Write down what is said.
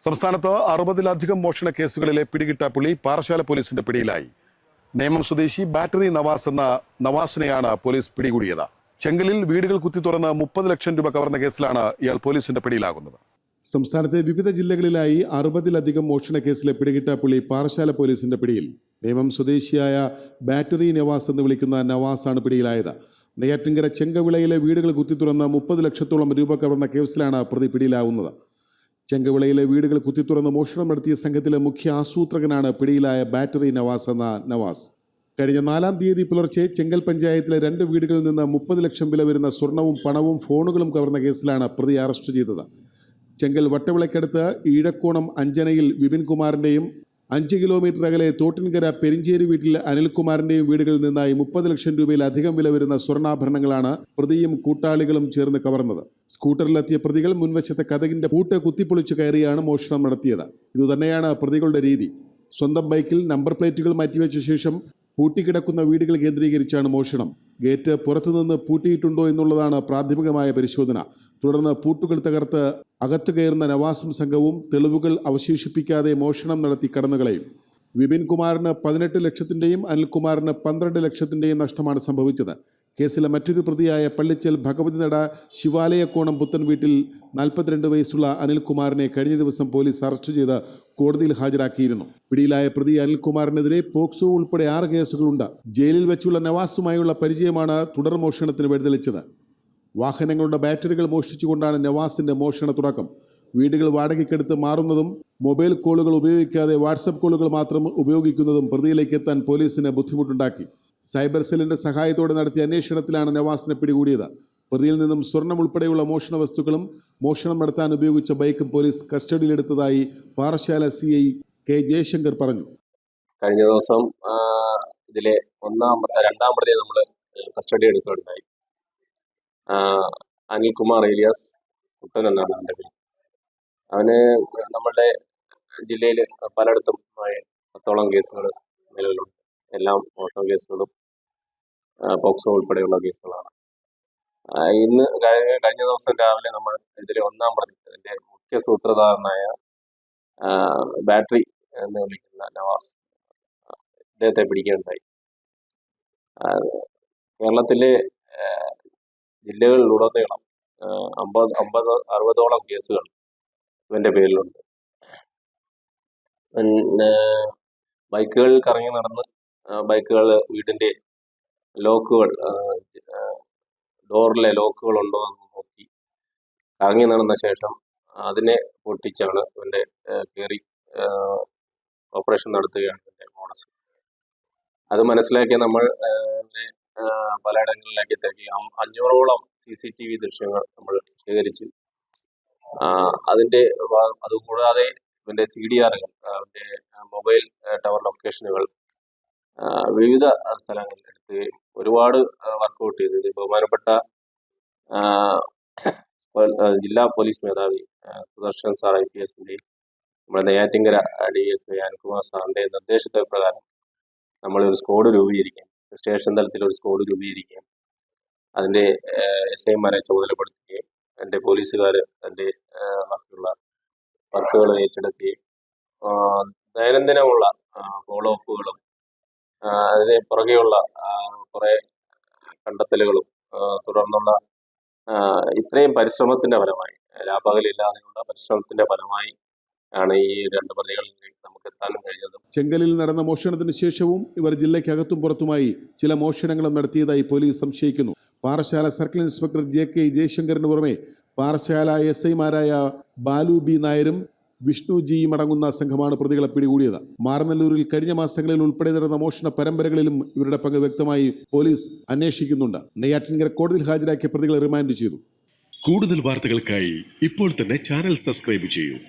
സംസ്ഥാനത്ത് 60-ലധികം മോഷണ കേസുകളിലെ പിടികിട്ടാപ്പുള്ളി പാറശാല പോലീസിന്റെ പിടിയിലായി. നേമം സ്വദേശി ബാറ്ററി നവാസ് എന്ന നവാസിനെയാണ് പോലീസ് പിടികൂടിയത്. ചെങ്കലിൽ വീടുകൾ കുത്തിത്തുറന്ന് 30 ലക്ഷം രൂപ കവർന്ന കേസിലാണ് ഇയാൾ പോലീസിന്റെ പിടിയിലാകുന്നത്. സംസ്ഥാനത്തെ വിവിധ ജില്ലകളിലായി 60-ലധികം മോഷണ കേസിലെ പിടികിട്ടാപ്പുള്ളി പാറശാല പോലീസിന്റെ പിടിയിൽ. നേമം സ്വദേശിയായ ബാറ്ററി നവാസ് എന്ന് വിളിക്കുന്ന നവാസാണ് പിടിയിലായത്. നെയ്യാറ്റിൻകര ചെങ്കവിളയിലെ വീടുകൾ കുത്തിത്തുറന്ന് 30 ലക്ഷത്തോളം രൂപ കവർന്ന കേസിലാണ് പ്രതി പിടിയിലാവുന്നത്. ചെങ്കവിളയിലെ വീടുകൾ കുത്തിത്തുറന്ന് മോഷണം നടത്തിയ സംഘത്തിലെ മുഖ്യ ആസൂത്രകനാണ് പിടിയിലായ ബാറ്ററി നവാസ് എന്ന നവാസ്. കഴിഞ്ഞ 4-ാം തീയതി പുലർച്ചെ ചെങ്കൽ പഞ്ചായത്തിലെ 2 വീടുകളിൽ നിന്ന് 30 ലക്ഷം വില വരുന്ന സ്വർണവും പണവും ഫോണുകളും കവർന്ന കേസിലാണ് പ്രതി അറസ്റ്റ് ചെയ്തത്. ചെങ്കൽ വട്ടവിളക്കടുത്ത് ഈഴക്കോണം അഞ്ചനയിൽ വിപിൻ കുമാറിൻ്റെയും 5 കിലോമീറ്റർ അകലെ തോട്ടിൻകര പെരിഞ്ചേരി വീട്ടിൽ അനിൽകുമാറിൻ്റെയും വീടുകളിൽ നിന്നായി 30 ലക്ഷം രൂപയിലധികം വില വരുന്ന സ്വർണ്ണാഭരണങ്ങളാണ് പ്രതിയും കൂട്ടാളികളും ചേർന്ന് കവർന്നത്. സ്കൂട്ടറിലെത്തിയ പ്രതികൾ മുൻവശത്തെ കതകിന്റെ പൂട്ട് കുത്തിപ്പൊളിച്ചു കയറിയാണ് മോഷണം നടത്തിയത്. ഇതുതന്നെയാണ് പ്രതികളുടെ രീതി. സ്വന്തം ബൈക്കിൽ നമ്പർ പ്ലേറ്റുകൾ മാറ്റിവെച്ച ശേഷം പൂട്ടിക്കിടക്കുന്ന വീടുകൾ കേന്ദ്രീകരിച്ചാണ് മോഷണം. ഗേറ്റ് പുറത്തുനിന്ന് പൂട്ടിയിട്ടുണ്ടോ എന്നുള്ളതാണ് പ്രാഥമികമായ പരിശോധന. തുടർന്ന് പൂട്ടുകൾ തകർത്ത് അകത്തു കയറുന്ന നവാസും സംഘവും തെളിവുകൾ അവശേഷിപ്പിക്കാതെ മോഷണം നടത്തി കടന്നുകളയും. വിപിൻ കുമാറിന് 18 ലക്ഷത്തിൻ്റെയും അനിൽകുമാറിന് 12 ലക്ഷത്തിൻ്റെയും നഷ്ടമാണ് സംഭവിച്ചത്. കേസിലെ മറ്റൊരു പ്രതിയായ പള്ളിച്ചൽ ഭഗവതി നട ശിവാലയക്കോണം പുത്തൻ വീട്ടിൽ 42 വയസ്സുള്ള അനിൽകുമാറിനെ കഴിഞ്ഞ ദിവസം പോലീസ് അറസ്റ്റ് ചെയ്ത് കോടതിയിൽ ഹാജരാക്കിയിരുന്നു. പിടിയിലായ പ്രതി അനിൽകുമാറിനെതിരെ പോക്സോ ഉൾപ്പെടെ 6 കേസുകളുണ്ട്. ജയിലിൽ വെച്ചുള്ള നവാസുമായുള്ള പരിചയമാണ് തുടർ മോഷണത്തിന് വഴിതെളിച്ചത്. വാഹനങ്ങളുടെ ബാറ്ററികൾ മോഷ്ടിച്ചുകൊണ്ടാണ് നവാസിന്റെ മോഷണ തുടക്കം. വീടുകൾ വാടകയ്ക്കെടുത്ത് മാറുന്നതും മൊബൈൽ കോളുകൾ ഉപയോഗിക്കാതെ വാട്സപ്പ് കോളുകൾ മാത്രം ഉപയോഗിക്കുന്നതും പ്രതിയിലേക്ക് എത്താൻ പോലീസിന് ബുദ്ധിമുട്ടുണ്ടാക്കി. സൈബർ സെല്ലിന്റെ സഹായത്തോടെ നടത്തിയ അന്വേഷണത്തിലാണ് നവാസിനെ പിടികൂടിയത്. പ്രതിയിൽ നിന്നും സ്വർണം ഉൾപ്പെടെയുള്ള മോഷണ വസ്തുക്കളും മോഷണം നടത്താൻ ഉപയോഗിച്ച ബൈക്കും പോലീസ് കസ്റ്റഡിയിലെടുത്തതായി പാറശാല CI കെ ജയശങ്കർ പറഞ്ഞു. കഴിഞ്ഞ ദിവസം ഇതിലെ 2-ാം പ്രതിയെ നമ്മൾ കസ്റ്റഡി എടുക്കുകയുണ്ടായി. അനിൽകുമാർ ഏലിയാസ് കുട്ടൻ എന്നാണ് അവൻ്റെ പേര്. അവന് നമ്മളുടെ ജില്ലയിൽ പലയിടത്തും 10ഓളം കേസുകൾ നിലവിലുണ്ട്. എല്ലാം മോഷണ കേസുകളും പോക്സോ ഉൾപ്പെടെയുള്ള കേസുകളാണ്. കഴിഞ്ഞ ദിവസം രാവിലെ നമ്മൾ ഇതിലെ 1-ാം പ്രതി, അതിൻ്റെ മുഖ്യ സൂത്രധാരനായ ബാറ്ററി എന്ന് വിളിക്കുന്ന നവാസ്, അദ്ദേഹത്തെ പിടിക്കുകയുണ്ടായി. കേരളത്തിലെ ജില്ലകളിലുടനീളം 50-60ഓളം കേസുകൾ ഇവൻ്റെ പേരിലുണ്ട്. ബൈക്കുകൾ കറങ്ങി നടന്ന് ബൈക്കുകൾ വീടിൻ്റെ ലോക്കുകൾ, ഡോറിലെ ലോക്കുകൾ ഉണ്ടോ എന്ന് നോക്കി കറങ്ങി നടന്ന ശേഷം അതിനെ പൊട്ടിച്ചാണ് ഇവൻ്റെ കയറി ഓപ്പറേഷൻ നടത്തുകയാണ് ഇവൻ്റെ മോഡസ്. അത് മനസ്സിലാക്കി നമ്മൾ പലയിടങ്ങളിലേക്ക് തിരക്കി 500ഓളം CCTV ദൃശ്യങ്ങൾ നമ്മൾ ശേഖരിച്ചു. അതുകൂടാതെ ഇവൻ്റെ CDR-കൾ, അവൻ്റെ മൊബൈൽ ടവർ ലൊക്കേഷനുകൾ വിവിധ സ്ഥലങ്ങളിൽ എടുത്ത് ഒരുപാട് വർക്കൗട്ട് ചെയ്തത് ബഹുമാനപ്പെട്ട ജില്ലാ പോലീസ് മേധാവി സുദർശൻ സാർ IPS-ൻ്റെയും നമ്മുടെ നെയ്യാറ്റിൻകര DSP അനിൽകുമാർ സാറിൻ്റെ നിർദ്ദേശത്തെ പ്രകാരം നമ്മളൊരു സ്ക്വാഡ് രൂപീകരിക്കുകയും സ്റ്റേഷൻ തലത്തിൽ ഒരു സ്ക്വാഡ് രൂപീകരിക്കുകയും അതിൻ്റെ SI-മാരെ ചുമതലപ്പെടുത്തുകയും എൻ്റെ പോലീസുകാർ അതിൻ്റെ ബാക്കിയുള്ള വർക്കുകൾ ഏറ്റെടുക്കുകയും ദൈനംദിനമുള്ള ഫോളോ അപ്പുകളും അതിന് പുറകെയുള്ള കുറേ കണ്ടെത്തലുകളും തുടർന്നുള്ള ഇത്രയും പരിശ്രമത്തിൻ്റെ ഫലമായി, രാപകലില്ലാതെയുള്ള പരിശ്രമത്തിൻ്റെ ഫലമായി ആണ് ഈ 2 പ്രതികളിൽ നമുക്ക് എത്താനും കഴിഞ്ഞത്. ചെങ്കലിൽ നടന്ന മോഷണത്തിന് ശേഷവും ഇവർ ജില്ലയ്ക്കകത്തും പുറത്തുമായി ചില മോഷണങ്ങളും നടത്തിയതായി പോലീസ് സംശയിക്കുന്നു. പാറശാല സർക്കിൾ ഇൻസ്പെക്ടർ JK ജയശങ്കറിന് പുറമെ പാറശാല SI-മാരായ ബാലു B നായരും വിഷ്ണു ജിയും അടങ്ങുന്ന സംഘമാണ് പ്രതികളെ പിടികൂടിയത്. മാറനല്ലൂരിൽ കഴിഞ്ഞ മാസങ്ങളിൽ ഉൾപ്പെടെ നടന്ന മോഷണ പരമ്പരകളിലും ഇവരുടെ പങ്ക് വ്യക്തമായി പോലീസ് അന്വേഷിക്കുന്നുണ്ട്. നെയ്യാറ്റിൻകര കോടതിയിൽ ഹാജരാക്കിയ പ്രതികളെ റിമാൻഡ് ചെയ്തു. കൂടുതൽ വാർത്തകൾക്കായി ഇപ്പോൾ തന്നെ ചാനൽ സബ്സ്ക്രൈബ് ചെയ്യൂ.